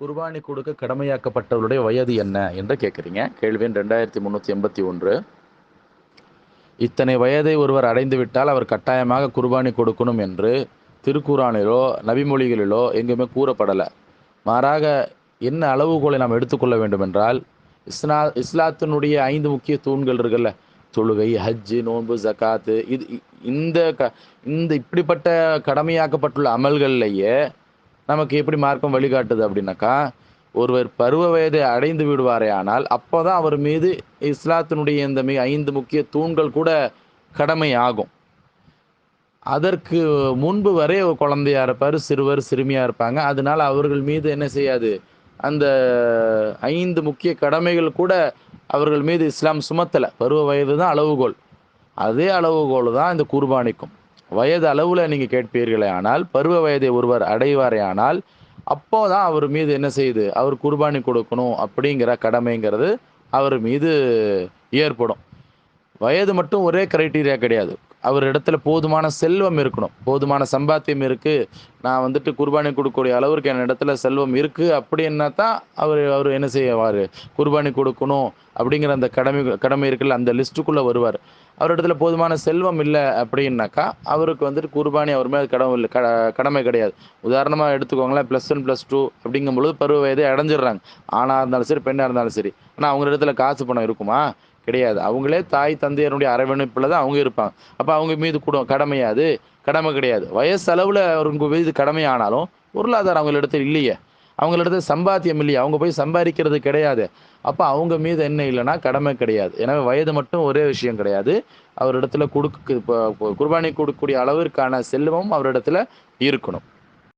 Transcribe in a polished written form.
குர்பானி கொடுக்க கடமையாக்கப்பட்டவருடைய வயது என்ன என்று கேட்குறீங்க. கேள்வி எண் 2381. இத்தனை வயதை ஒருவர் அடைந்து விட்டால் அவர் கட்டாயமாக குர்பானி கொடுக்கணும் என்று திருக்குரானிலோ நபிமொழிகளிலோ எங்குமே கூறப்படலை. மாறாக என்ன அளவுகோலை நாம் எடுத்துக்கொள்ள வேண்டும் என்றால், இஸ்லாத்தினுடைய 5 முக்கிய தூண்கள் இருக்குல்ல, தொழுகை, ஹஜ்ஜு, நோன்பு, ஜக்காத்து, இது இந்த இந்த இப்படிப்பட்ட கடமையாக்கப்பட்டுள்ள அமல்கள்லேயே நமக்கு எப்படி மார்க்கம் வழிகாட்டுது அப்படின்னாக்கா, ஒருவர் பருவ வயதை அடைந்து விடுவாரே ஆனால் அப்போ தான் அவர் மீது இஸ்லாத்தினுடைய இந்த 5 முக்கிய தூண்கள் கூட கடமை ஆகும். அதற்கு முன்பு வரை ஒரு குழந்தையா இருப்பார், சிறுவர் சிறுமியாக இருப்பாங்க. அதனால் அவர்கள் மீது என்ன செய்யாது, அந்த 5 முக்கிய கடமைகள் கூட அவர்கள் மீது இஸ்லாம் சுமத்தலை. பருவ வயது தான் அளவுகோல். அதே அளவுகோல் தான் இந்த குர்பானிக்கும். வயது அளவில் நீங்கள் கேட்பீர்களே ஆனால், பருவ வயதை ஒருவர் அடைவாரே ஆனால் அப்போ தான் அவர் மீது என்ன செய்யுது, அவர் குர்பானி கொடுக்கணும் அப்படிங்கிற கடமைங்கிறது அவர் மீது ஏற்படும். வயது மட்டும் ஒரே கிரைட்டீரியா கிடையாது. அவர் இடத்துல போதுமான செல்வம் இருக்கணும், போதுமான சம்பாத்தியம் இருக்குது, நான் வந்துட்டு குர்பானி கொடுக்கக்கூடிய அளவிற்கு என் இடத்துல செல்வம் இருக்குது அப்படின்னா தான் அவர் என்ன செய்வார், குர்பானி கொடுக்கணும் அப்படிங்கிற அந்த கடமை இருக்குல்ல, அந்த லிஸ்ட்டுக்குள்ளே வருவார். அவர் இடத்துல போதுமான செல்வம் இல்லை அப்படின்னாக்கா அவருக்கு வந்துட்டு குர்பானி அவர் மேலே கடமை கிடையாது. உதாரணமாக எடுத்துக்கோங்களேன், +1 +2 அப்படிங்கும்பொழுது பருவ வயதை அடைஞ்சிடுறாங்க. ஆணாக இருந்தாலும் சரி, பெண்ணாக இருந்தாலும் சரி. ஆனால் அவங்க இடத்துல காசு பணம் இருக்குமா? கிடையாது. அவங்களே தாய் தந்தையருடைய அரவணைப்பில் தான் அவங்க இருப்பாங்க. அப்போ அவங்க மீது கூட கடமையாது, கடமை கிடையாது. வயசளவில் அவங்க மீது கடமை ஆனாலும் பொருளாதாரம் அவங்களிடத்தில் இல்லையே, அவங்களிடத்துல சம்பாத்தியம் இல்லையே, அவங்க போய் சம்பாதிக்கிறது கிடையாது. அப்போ அவங்க மீது என்ன இல்லைன்னா கடமை கிடையாது. எனவே வயது மட்டும் ஒரே விஷயம் கிடையாது. அவரிடத்துல குர்பானி கொடுக்கக்கூடிய அளவிற்கான செல்வம் அவரிடத்துல இருக்கணும்.